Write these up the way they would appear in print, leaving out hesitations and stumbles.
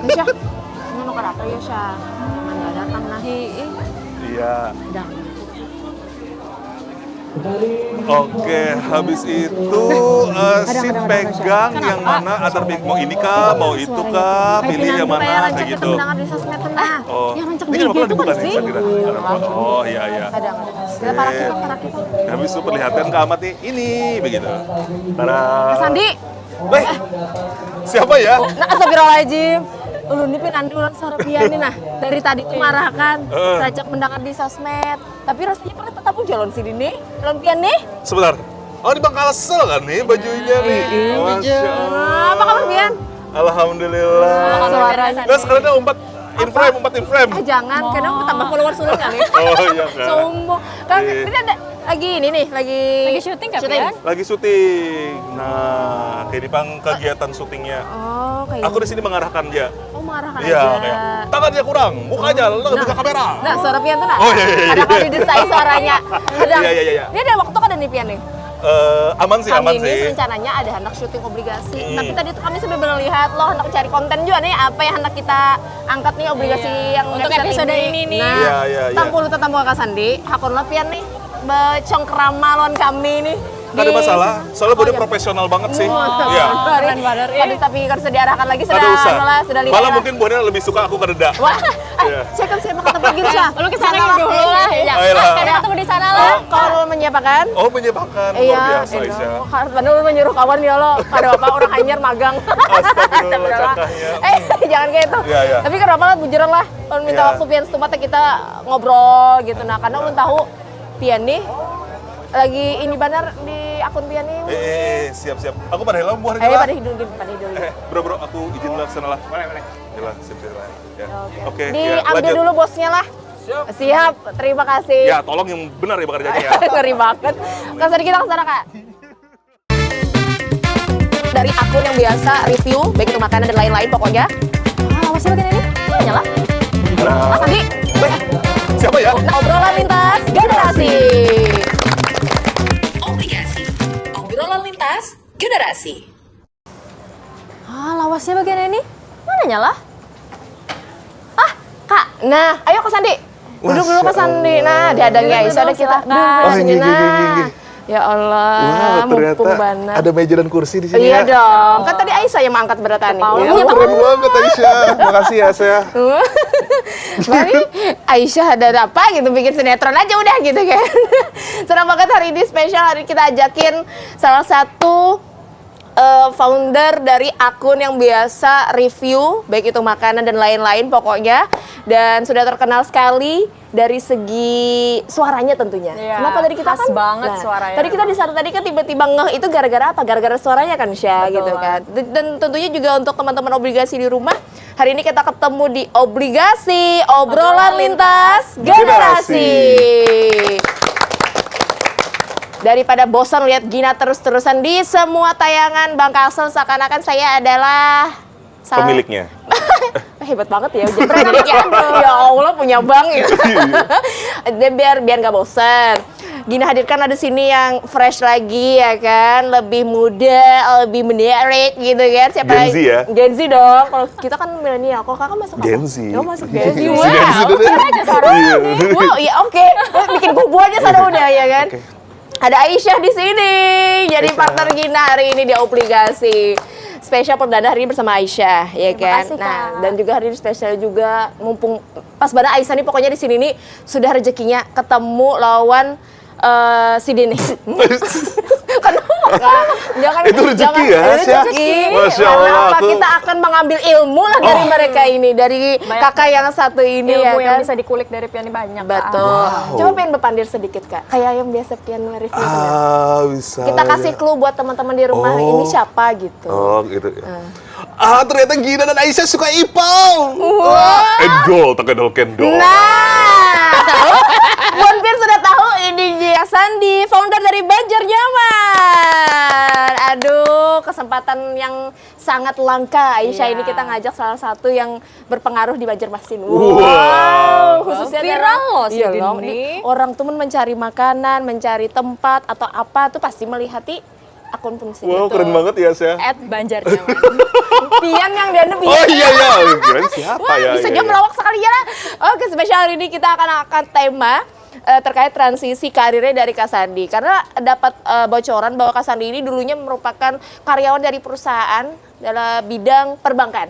Syah, ini kada apa ya Syah? Jangan nggak datang nah. Iya. Udah. Oke, habis itu si pegang yang mana antar mau ini kah, mau itu kah, pilih yang mana kayak gitu. Mendengar di sosmed nah. Oh, Yang rancak ini di nggak pernah itu dibuka kan nih, sih? saya kira. Oh iya iya. Ada. Kita para kita. Habis itu perlihatkan ke Ahmad nih, ini begitu. Tada. Sandi. Weh, siapa ya? Nah, astagfirullahaladzim. Ulun ini pinandulan suara piani nah. Dari tadi tuh marah kan. Rajak mendengar di sosmed. Tapi rasanya pernah tetap jalan sini nih. Jalan piani. Sebentar. Oh, di Bangkalsel kan nih bajunya nih. Masya Allah. Apa kabar pian? Alhamdulillah. Suaranya. Nah, sekarang umpat in frame. Jangan, karena mau tambah followers dulu kan nih. Oh iya kan. Sombong. Kan Iya. ini ada lagi ini nih, lagi syuting kan, Pian? Lagi syuting. Nah, kayak di kegiatan syutingnya. Oh, kayak Aku di sini mengarahkan dia. Oh, marahkan Iya, aja. kayak tangannya kurang, mukanya ke kamera. Nah, suara Pian tuh nah. Oh, iya, iya, Ada iya. kali desain suaranya. Ada. Iya, iya, iya. Ini ada waktu kan ada nih Pian nih. Aman sih, aman Kami sih. ini rencananya ada hendak syuting obligasi. Tapi tadi tuh kami sudah melihat loh hendak cari konten juga nih apa yang hendak kita angkat nih obligasi yang Untuk website episode ini nih. Nah, Iya, iya, iya. tampul tetamu Kak Sandi, hakun Pian nih becongkrama lawan kami nih. Gak ada masalah, soalnya Bode profesional banget sih. Iya. Keren banget, iya. Tapi harus diarahkan lagi Ada usah. sudah lihat. Malah mungkin Bode lebih suka aku kededa. Wah, Iya. saya kan siapa ketemu gitu Syah. Lu kesana dulu lah. Iya. Ayolah. Kita ketemu di sana lah. Kalau menyiapkan Oh, menyebalkan. Luar iya, biasa, Aisyah. harus benar menyuruh kawan ya lo. Pada bapak orang hanyar magang. Astagfirullah, cakahnya. Jangan kayak itu. Iya, iya. Tapi kenapa lah bujuran lah. Kalau minta Iya. waktu Pian setempat kita ngobrol gitu. Nah, karena ulun tahu Pian nih lagi ini benar di akun Pian nih. Siap-siap. Aku pada helm buah Pada hidup gitu. bro, aku izin lah sana lah. Boleh. Yalah, siap lah. Ya. Oke, ya, Diambil lanjut. dulu bosnya lah. Siap. Terima kasih. Ya, tolong yang benar ya bekerjanya ya. Ngeri banget. Kak Sandi kita kesana Kak. Dari akun yang biasa review, baik itu makanan dan lain-lain pokoknya. Awasnya bagian ini. Nyala. Mas Sandi. Siapa ya? Nah, obrolan lintas generasi. Obrolan lintas generasi. Lawasnya bagian ini. Mana nyala? Kak. Nah, ayo Kak Sandi. Duduk dulu Kak Sandi. Nah, diadangnya Aisyah ada kita. Duduk sini. Nah. Ya Allah, mumpung banget. ada meja dan kursi di sini Iya ya. dong. Kan tadi Aisyah yang mengangkat beratani. Iya, keren banget Aisyah. Makasih ya, saya. Mari Aisyah ada apa gitu bikin sinetron aja udah gitu kan. Senang banget hari ini spesial, hari kita ajakin salah satu founder dari akun yang biasa review baik itu makanan dan lain-lain pokoknya, dan sudah terkenal sekali dari segi suaranya tentunya. Iya, Kenapa tadi kita khas banget suaranya. Tadi kita di sana tadi kan tiba-tiba ngeh itu gara-gara apa? Gara-gara suaranya kan Syah Betul gitu kan. Dan tentunya juga untuk teman-teman obligasi di rumah, hari ini kita ketemu di obligasi obrolan lintas generasi. Daripada bosan lihat Gina terus-terusan di semua tayangan Bangkalsel, seakan-akan saya adalah Pemiliknya. Hebat banget ya, pemiliknya. Ya Allah punya bank gitu. Dia biar nggak bosan. Gina hadirkan ada sini yang fresh lagi ya kan, lebih muda, lebih menarik gitu kan. Siapa Gen Z ya? Gen Z dong. Kalau kita kan milenial, kalau kakak masuk apa? Gen Z. Oh, masuk Gen Z. Gen Z, Wow. Gen Z dulu. Aja suaranya. Wow, ya oke. Bikin kubu aja sana udah ya kan. Oke. Ada Aisyah di sini, jadi Aisyah. partner Gina hari ini di obligasi. Spesial perdana hari ini bersama Aisyah, ya kan? kasih, Nah, Kak. dan juga hari ini spesial juga, mumpung pas banget Aisyah nih pokoknya di sini nih sudah rezekinya ketemu lawan si Dini. Kenapa? Jangan, Itu rezeki ya, itu Syah? rezeki. Masya Karena Allah, apa? aku- Kita akan mengambil ilmu lah dari mereka ini, dari Banyak kakak yang satu ini ya Ilmu yang kan? bisa dikulik dari Piani banyak. Kak. Betul. Coba pengen berpandir sedikit Kak, kayak yang biasa pian review. Bisa. Kita kasih ya. clue buat teman-teman di rumah, Oh. ini siapa gitu. Oh, gitu ya. Ternyata Gina dan Aisyah suka ipal. Endol, tak endol kendol. Nah, Bonpir sudah tahu ini Gia Sandi, founder dari Banjar Nyaman. Aduh, kesempatan yang sangat langka. Aisyah ini kita ngajak salah satu yang berpengaruh di Banjarmasin. Wow. Khususnya Viral dalam- loh si Iya Dini. loh, orang tuh mencari makanan, mencari tempat atau apa tuh pasti melihati akun pun sih. Wow, keren banget ya, Syah. @banjarnyaman. Pian yang dia nebi. Oh iya, keren siapa Wah, ya? bisa iya, dia iya. melawak sekali ya. Oke, spesial hari ini kita akan angkat tema terkait transisi karirnya dari Kak Sandi. Karena dapat bocoran bahwa Kak Sandi ini dulunya merupakan karyawan dari perusahaan dalam bidang perbankan.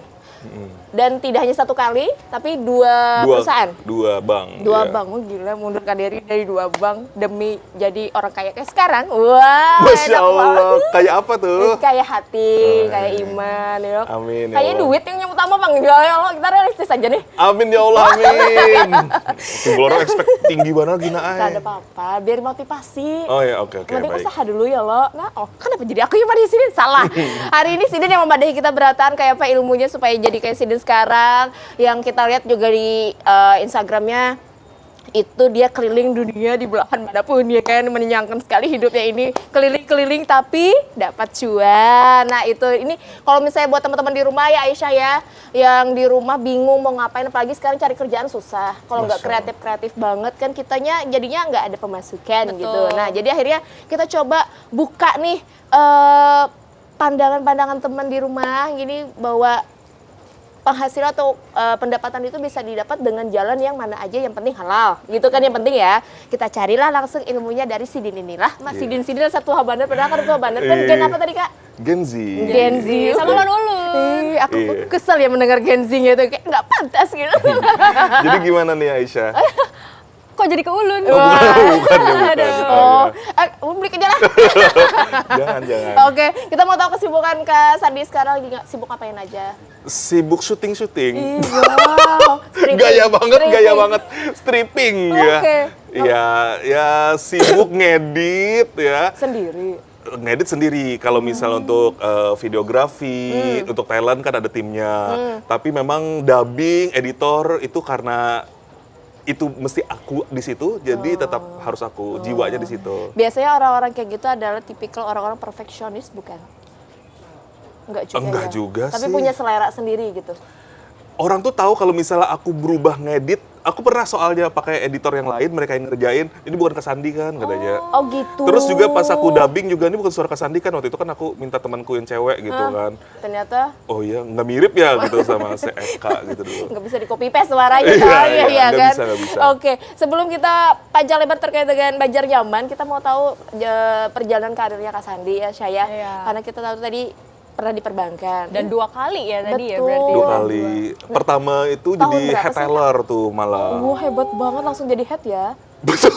Dan tidak hanya satu kali, tapi dua perusahaan. Dua bank. Dua iya. bank, oh gila, mundurkan diri dari dua bank demi jadi orang kaya kayak sekarang. Wah, Masya enak Allah, banget. kayak apa tuh? Kayak hati, Oh, kayak iya. iman, ya. Amin, ya Kayak Allah. duit yang utama bang. Ya Allah, kita realistis aja nih. Amin ya Allah, amin. Tunggu orang expect tinggi banget gina ay. Gak ada apa-apa, biar motivasi. Oh ya, oke, Mending baik. usaha dulu ya lo. Nah, kenapa jadi aku yang di sini? Salah. Hari ini Sidin yang membadahi kita beratan kayak apa ilmunya supaya jadi kayak Sidin sekarang. Yang kita lihat juga di Instagramnya itu dia keliling dunia di belahan manapun ya kan, menyenangkan sekali hidupnya ini, keliling-keliling tapi dapat cuan. Nah itu ini kalau misalnya buat teman-teman di rumah ya Aisyah ya, yang di rumah bingung mau ngapain, apalagi sekarang cari kerjaan susah. Kalau nggak Masya Allah. kreatif banget kan kitanya jadinya nggak ada pemasukan Betul. gitu. Nah jadi akhirnya kita coba buka nih pandangan-pandangan teman di rumah gini bahwa penghasilan atau pendapatan itu bisa didapat dengan jalan yang mana aja, yang penting halal gitu kan, yang penting ya kita carilah langsung ilmunya dari Sidin inilah. Mas Iya. Sidin satu habaner, padahal kan itu habaner kan gen apa tadi Kak? Gen Z. Gen Z. Sama Lon Ulun. Aku Iya. kesel ya mendengar Gen Z gitu, kayak nggak pantas gitu. Jadi gimana nih Aisyah? Kok jadi ke Ulun? Bukan ya, bukan. Oh, publik aja lah. Jangan. Oke, kita mau tahu kesibukan Kak Sandi sekarang lagi nggak sibuk apain aja? Sibuk syuting. Wow, stripping. Gaya Stripping. banget. Stripping ya. Oke. Ya sibuk ngedit ya. Sendiri. Ngedit sendiri. Kalau misal untuk videografi, untuk talent kan ada timnya. Tapi memang dubbing, editor itu karena itu mesti aku di situ, jadi tetap harus aku jiwanya di situ. Biasanya orang-orang kayak gitu adalah tipikal orang-orang perfeksionis, bukan? Enggak ya? juga Tapi sih. punya selera sendiri gitu. Orang tuh tahu kalau misalnya aku berubah ngedit, aku pernah soalnya pakai editor yang lain, mereka yang ngerjain, ini bukan Kak Sandi kan katanya. Oh gitu. Terus juga pas aku dubbing juga, ini bukan suara Kak Sandi kan, waktu itu kan aku minta temanku yang cewek gitu kan. Ternyata Oh iya, nggak mirip ya gitu sama si Eka gitu dulu. nggak bisa di copy paste suaranya Iya, soalnya iya, ya nggak kan. bisa, nggak bisa. Oke, sebelum kita panjang lebar terkait dengan Banjarnyaman, kita mau tahu perjalanan karirnya Kak Sandi ya Syaya. Iya. Karena kita tahu tadi pernah di perbankan. Dan 2 kali ya tadi ya Betul. berarti. 2 kali. Pertama itu Tahun jadi berapa head sih? teller tuh malah. Wah hebat banget, langsung jadi head ya. Betul.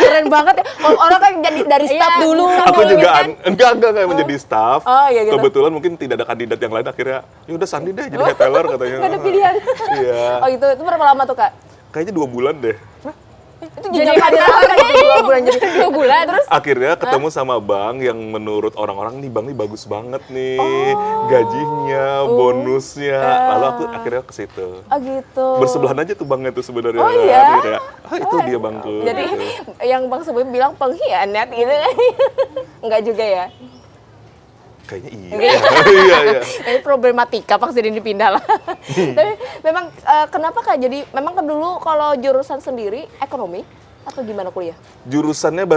Keren banget ya. Kalau orang kan jadi dari staff Iya, dulu. Aku Sambil juga kan? enggak menjadi staff. Oh, iya gitu. Kebetulan mungkin tidak ada kandidat yang lain, akhirnya ya udah Sandi deh jadi head teller katanya. Nggak ada pilihan. Iya. Oh itu berapa lama tuh Kak? Kayaknya 2 bulan deh. Itu Jadi jenjang karir apa gitu, 2 bulan jadi 2 bulan. Terus Akhirnya ketemu sama bank yang menurut orang-orang nih bank nih bagus banget nih, gajinya, bonusnya. Lalu aku akhirnya ke situ. oh gitu. Bersebelahan aja tuh banknya tuh sebenarnya. Oh, iya? Jadi kayak, itu dia bangku. Jadi gitu. yang Bang sebelum bilang pengkhianat gitu kan. Enggak juga ya. Kayaknya iya. Iya. Ini problematika Pak Sidin dipindah lah. Tapi memang kenapa Kak jadi memang kan dulu kalau jurusan sendiri ekonomi atau gimana kuliah? Jurusannya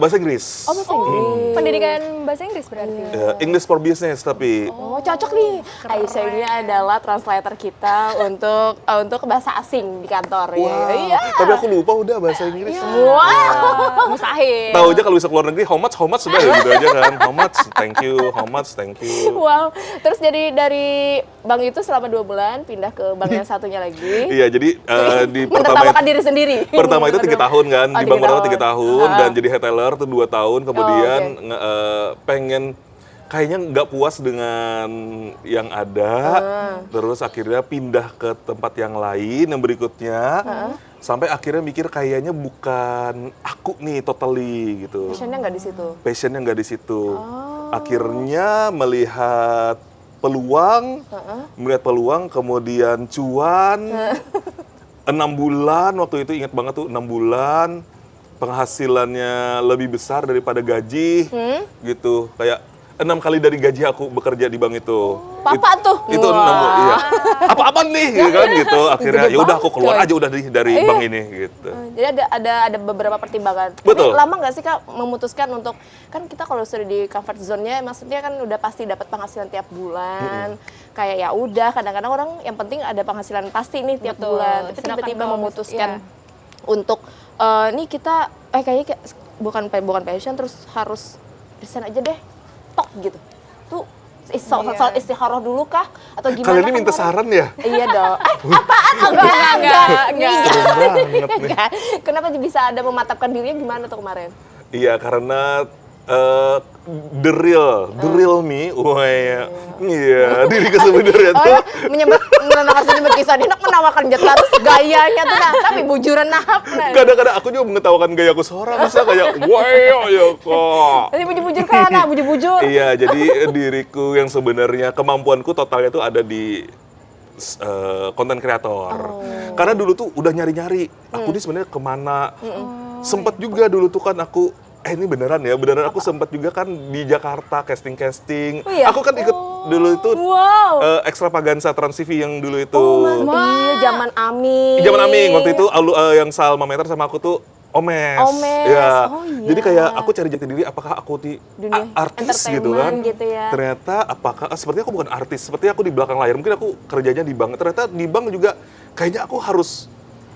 bahasa Inggris. Oh bahasa Inggris. Pendidikan bahasa Inggris berarti. English for business tapi Oh cocok nih. Aisyah ini adalah translator kita untuk bahasa asing di kantor. wow. Iya. Tapi aku lupa udah bahasa Inggris. Wow. Mustahil. Tahu aja kalau bisa keluar negeri, how much sudah ya gitu aja kan. How much, thank you. Wow. Terus jadi dari bank itu selama 2 bulan pindah ke bank yang satunya lagi. Iya, jadi di Menertawakan diri sendiri. pertama itu 3 tahun kan, Oh, di bank 3 pertama 3 tahun. tahun dan jadi head teller tuh 2 tahun, kemudian pengen kayaknya nggak puas dengan yang ada, terus akhirnya pindah ke tempat yang lain yang berikutnya, sampai akhirnya mikir kayaknya bukan aku nih totally gitu. Passionnya nggak di situ. Passionnya nggak di situ. Akhirnya melihat peluang, kemudian cuan. 6 bulan waktu itu ingat banget tuh 6 bulan penghasilannya lebih besar daripada gaji gitu, kayak 6 kali dari gaji aku bekerja di bank itu. Papa tuh. Itu 6, iya. Apa-apaan nih gitu. Akhirnya Gede ya udah aku banget, keluar coy. aja udah dari bank ini gitu. Jadi ada beberapa pertimbangan. Betul. Tapi lama nggak sih Kak memutuskan untuk, kan kita kalau sudah di comfort zone-nya maksudnya kan udah pasti dapat penghasilan tiap bulan. Kayak ya udah, kadang-kadang orang yang penting ada penghasilan pasti nih tiap Betul. bulan. Tapi Sedangkan tiba-tiba kalau memutuskan iya. untuk nih kita kayaknya bukan passion terus harus resign aja deh. Tok gitu. Tuh soal istikharah dulu kah atau gimana? Kalian ini minta kemarin? saran ya? Iya dong. Apaan? Enggak. Serem banget nih. Enggak. Kenapa bisa ada mematapkan dirinya gimana tuh kemarin? Iya, karena the real me, wah iya, diriku sebenarnya Oh tuh. ya, menyebut kisah Dinok menawarkan jet terus gayanya tuh nah, tapi bujuran nahap nah. Kadang-kadang aku juga mengetawakan gayaku seorang, bisa kayak, wah ya kok. Jadi bujur-bujur kan, nah bujur-bujur. Iya, jadi diriku yang sebenarnya kemampuanku totalnya tuh ada di konten kreator. Karena dulu tuh udah nyari-nyari, aku ini sebenarnya kemana. Sempet juga dulu tuh kan aku, ini beneran aku sempet juga kan di Jakarta casting-casting. Oh iya? Aku kan ikut dulu itu Wow. Extravaganza Trans TV yang dulu itu. Iya, zaman Ami. Zaman Aming waktu itu yang Salma Meter sama aku tuh Omes. Omes, Ya. oh iya. Jadi kayak aku cari jati diri apakah aku di Dunia artis gitu kan. entertainment gitu ya. Ternyata apakah sepertinya aku bukan artis, sepertinya aku di belakang layar. Mungkin aku kerjanya di bank. Ternyata di bank juga kayaknya aku harus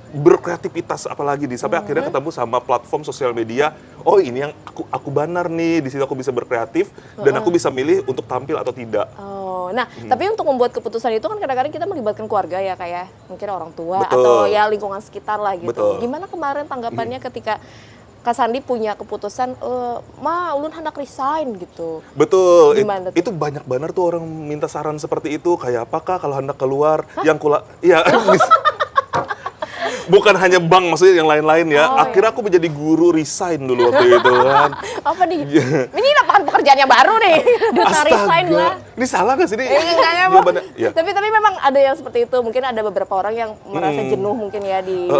berkreativitas apalagi sampai akhirnya ketemu sama platform sosial media. Oh, ini yang aku banar nih, di situ aku bisa berkreatif dan aku bisa milih untuk tampil atau tidak. Oh, nah tapi untuk membuat keputusan itu kan kadang-kadang kita melibatkan keluarga ya kayak mungkin orang tua Betul. atau ya lingkungan sekitar lah gitu. Betul. Gimana kemarin tanggapannya ketika Kak Sandi punya keputusan, Ma, ulun hendak resign gitu. Betul, Gimana tuh? itu banyak banget tuh orang minta saran seperti itu. Kayak apakah kalau hendak keluar yang iya. Bukan hanya bank, maksudnya yang lain-lain ya. Akhirnya aku menjadi guru resign dulu waktu itu kan. Apa nih? Ini lapangan pekerjaan yang baru nih. Duta resign lah. Ini salah nggak sih ini? Enggak ya, Bu. Jawabannya, ya. Tapi memang ada yang seperti itu. Mungkin ada beberapa orang yang merasa jenuh mungkin ya di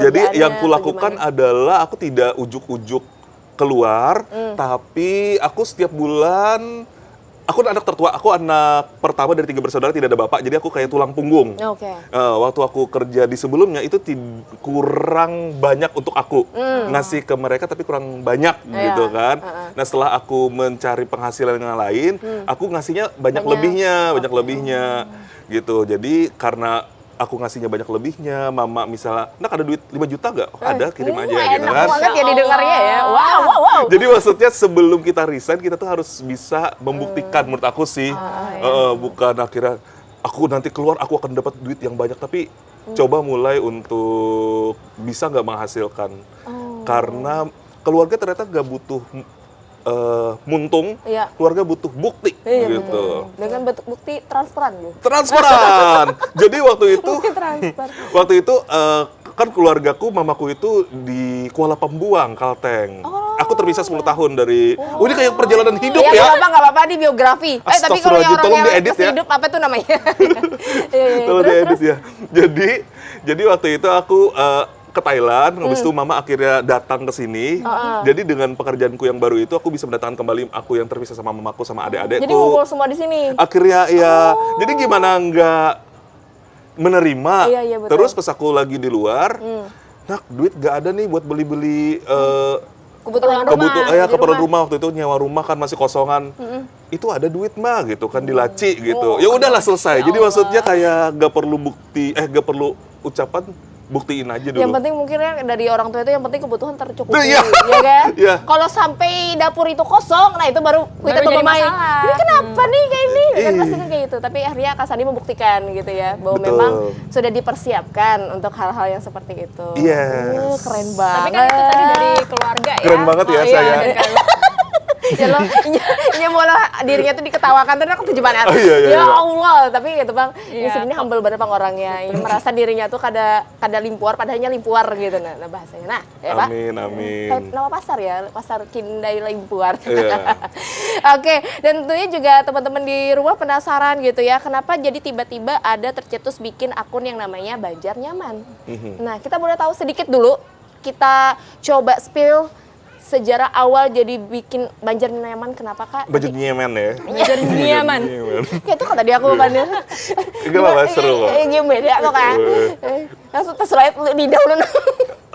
Jadi kerjaannya yang atau kulakukan gimana. adalah aku tidak ujuk-ujuk keluar, tapi aku setiap bulan, aku anak tertua, aku anak pertama dari 3 bersaudara, tidak ada bapak, jadi aku kayak tulang punggung. Oke. Waktu aku kerja di sebelumnya itu kurang banyak untuk aku ngasih ke mereka, tapi kurang banyak gitu kan. Nah setelah aku mencari penghasilan yang lain, aku ngasihnya banyak lebihnya gitu. Jadi karena aku ngasihnya banyak lebihnya, mama misalnya, nak ada duit 5 juta nggak? Oh, ada, kirim aja gitu Enak kan. banget ya didengarnya ya. Wow. Jadi maksudnya sebelum kita resign, kita tuh harus bisa membuktikan menurut aku sih. Bukan akhirnya aku nanti keluar aku akan dapat duit yang banyak, tapi coba mulai untuk bisa nggak menghasilkan. Karena keluarga ternyata nggak butuh muntung, Iya. keluarga butuh bukti Iya, gitu. Dengan bukti transparan gitu. Transparan. Jadi waktu itu Bukti transparan. waktu itu kan keluargaku, mamaku itu di Kuala Pembuang, Kalteng. Aku terpisah 10 tahun dari, ini kayak perjalanan hidup Nggak ya. apa-apa, nggak apa-apa di biografi. Tapi kalau yang Astagfirullahaladzim, tolong orang yang diedit ya. hidup apa tuh namanya? Iya, Tolong terus, diedit ya. Jadi waktu itu aku ke Thailand, habis itu mama akhirnya datang ke sini. Jadi dengan pekerjaanku yang baru itu, aku bisa mendatangkan kembali aku yang terpisah sama mamaku sama adik-adikku. Jadi ngumpul semua di sini. Akhirnya ya, jadi gimana nggak menerima. Iya, betul. Terus pas aku lagi di luar, nak duit nggak ada nih buat beli-beli Kebutuhan rumah. keperluan rumah waktu itu, nyewa rumah kan masih kosongan. Itu ada duit mah gitu kan di laci gitu. Ya udahlah selesai. Jadi maksudnya kayak nggak perlu bukti, nggak perlu ucapan, buktiin aja dulu. Yang penting mungkin ya dari orang tua itu yang penting kebutuhan tercukupi, Iya. ya kan? Iya. Kalau sampai dapur itu kosong, nah itu baru kita Baru jadi bermain. masalah. Ini kenapa nih kayak ini? Kan Iya. pasti kan kayak gitu. Tapi akhirnya Kak Sandi membuktikan gitu ya bahwa Betul. memang sudah dipersiapkan untuk hal-hal yang seperti itu. Yes. Keren banget. Tapi kan itu tadi dari keluarga ya. Keren banget ya Oh, iya, saya. dan ya lo malah dirinya tuh diketawakan tuh aku tujuh banget. Oh, iya, iya, Ya iya. Allah, tapi gitu Bang, di Iya, sini humble banget Bang orangnya. Yang merasa dirinya tuh kada limpuar padahalnya limpuar gitu nah bahasanya. Nah, ya Pak. Amin, amin. Kayak nama pasar ya, pasar Kindai Limpuar. Iya. Oke, dan tentunya juga teman-teman di rumah penasaran gitu ya, kenapa jadi tiba-tiba ada tercetus bikin akun yang namanya Banjar Nyaman. Nah, kita boleh tahu sedikit dulu, kita coba spill sejarah awal jadi bikin Banjar Nyaman kenapa Kak? Budget nyemen ya. Belajar nyaman. Kayak itu kan tadi aku panggil. Enggak apa-apa, seru kok. Game beda kok kan. Langsung terselait di daun.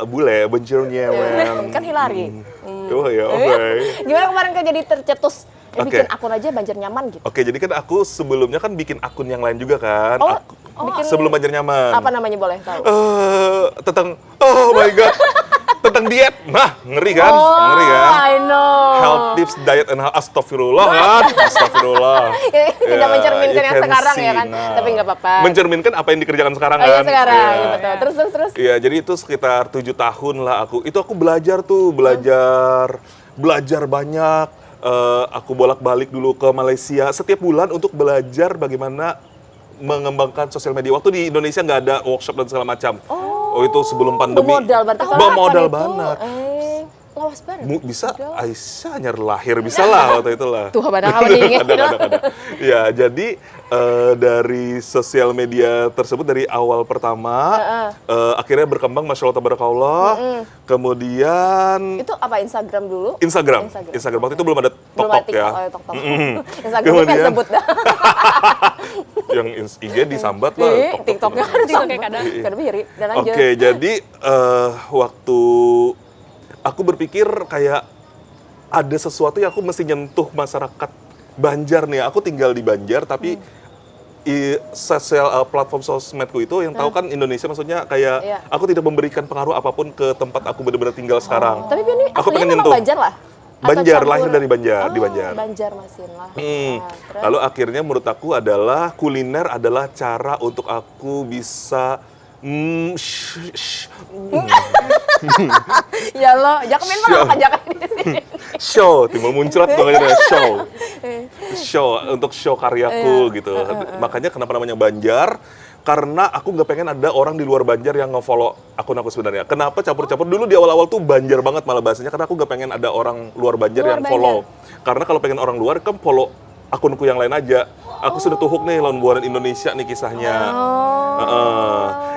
Bule, Budget nyemen. Kan Hilary. Oh ya, oke. Gimana kemarin Kak jadi tercetus bikin Oke. akun aja Banjar Nyaman gitu? Oke, jadi kan aku sebelumnya kan bikin akun yang lain juga kan. Oh, Aku- sebelum Banjar Nyaman. Apa namanya boleh tahu? Tentang oh my god. Tentang diet. Nah, ngeri kan? Ngeri kan? I know. Health tips, diet and health. Astagfirullah kan? Astagfirullah. Tidak mencerminkan you yang can sekarang see ya kan? now. Tapi nggak apa-apa. Mencerminkan apa yang dikerjakan sekarang Oh kan? iya sekarang, Iya. iya, betul. Terus. Iya, jadi itu sekitar 7 tahun lah aku. Itu aku belajar tuh, belajar banyak. Aku bolak-balik dulu ke Malaysia setiap bulan untuk belajar bagaimana mengembangkan sosial media. Waktu di Indonesia nggak ada workshop dan segala macam. Oh, itu sebelum pandemi. Bermodal berarti. Kalau Bermodal akun itu, banget. lawas banget. Bisa Aisyah nyari lahir bisa lah waktu itu lah. Tuh padahal kamu diingin. ada. Ya, jadi dari sosial media tersebut dari awal pertama akhirnya berkembang Masya Allah Tabarakallah. Kemudian Itu apa Instagram dulu? Instagram waktu itu belum ada Belum ada TikTok ya. TikTok, oh, TikTok. Instagram Kemudian- kan sebut dah. Yang IG disambat lah. TikToknya kan TikToknya kadang. Kadang iri. Dan lanjut. Oke, jadi waktu aku berpikir kayak ada sesuatu yang aku mesti nyentuh masyarakat Banjar nih. Aku tinggal di Banjar, tapi platform sosmedku itu yang tahu kan Indonesia maksudnya kayak Iya. aku tidak memberikan pengaruh apapun ke tempat aku benar-benar tinggal sekarang. Tapi ini Aku aslinya pengen memang nyentuh. Banjar lah? Atau Banjar, campur? lahir dari Banjar, di Oh, Banjar. Banjar Masin lah. Terus? Lalu akhirnya menurut aku adalah kuliner adalah cara untuk aku bisa Ya lo, jangan main malah kan jangan di sini. show, timbul muncrat makanya show untuk show karyaku gitu. Makanya kenapa namanya Banjar? Karena aku nggak pengen ada orang di luar Banjar yang nge-follow akun aku sebenarnya. Kenapa campur-campur? Dulu di awal-awal tuh Banjar banget malah bahasanya, karena aku nggak pengen ada orang luar Banjar yang follow. Karena kalau pengen orang luar kan follow akunku yang lain aja. Aku sudah tuhuk nih lawan buaran Indonesia nih kisahnya.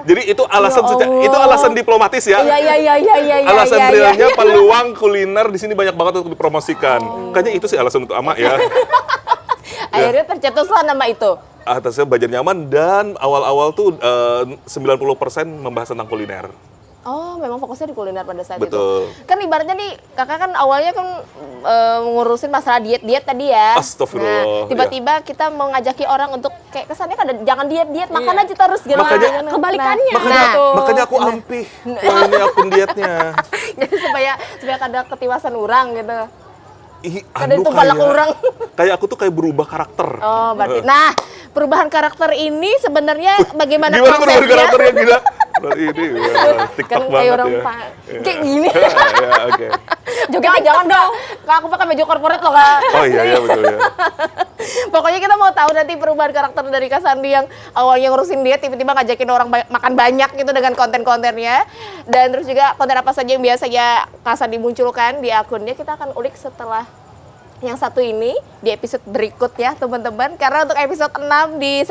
Jadi itu alasan itu alasan diplomatis ya. Iya. Alasan realnya peluang kuliner di sini banyak banget untuk dipromosikan. Kayaknya itu sih alasan untuk Ama ya. Akhirnya tercetuslah nama itu. Atasnya Banjar Nyaman dan awal-awal tuh 90% membahas tentang kuliner. Oh, memang fokusnya di kuliner pada saat Betul. itu. Kan ibaratnya nih, kakak kan awalnya kan ngurusin masalah diet tadi ya. Astagfirullah, Tiba-tiba kita mau ngajaki orang untuk kayak kesannya kan jangan diet, makan aja terus gitu. Makanya- Kebalikannya. Makanya aku ampih ini akun dietnya. Jadi supaya ada ketiwasan orang gitu. Kada Anu itu balak orang. kayak aku tuh kayak berubah karakter. Oh, berarti. Nah, perubahan karakter ini sebenarnya bagaimana Gimana perubahan prosesnya? karakternya gila? Ini TikTok Kan banget kayak orang ya. kayak gini. Ya, oke. Joget jangan dong. Kak, aku pakai baju corporate loh, Kak. Oh iya betul ya. Pokoknya kita mau tahu nanti perubahan karakter dari Kak Sandi yang awalnya ngurusin diet tiba-tiba ngajakin orang makan banyak gitu dengan konten-kontennya. Dan terus juga konten apa saja yang biasanya Kak Sandi munculkan di akunnya, kita akan ulik setelah yang satu ini di episode berikutnya teman-teman. Karena untuk episode 6 di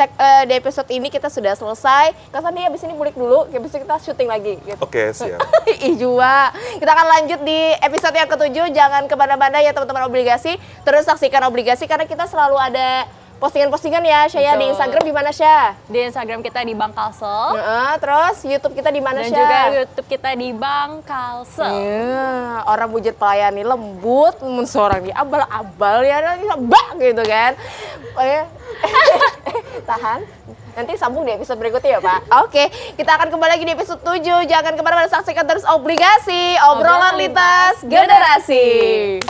episode ini kita sudah selesai. Kak Sandi habis ini bulik dulu, habis itu kita syuting lagi gitu. Oke, siap. Ih Jua. Kita akan lanjut di episode yang ke-7. Jangan kemana-mana ya teman-teman Obligasi. Terus saksikan Obligasi karena kita selalu ada postingan-postingan ya Syah. Di Betul. Instagram di mana Syah? Di Instagram kita di Bang Kalsel. Terus YouTube kita di mana Dan Syah? juga YouTube kita di Bang Kalsel. Iya, orang bujut pelayani lembut, seorang di abal-abal ya, nanti bak gitu kan. Tahan. Nanti sambung di episode berikutnya ya Pak. Oke, kita akan kembali lagi di episode 7. Jangan kemana-mana, saksikan terus Obligasi, obrolan lintas generasi.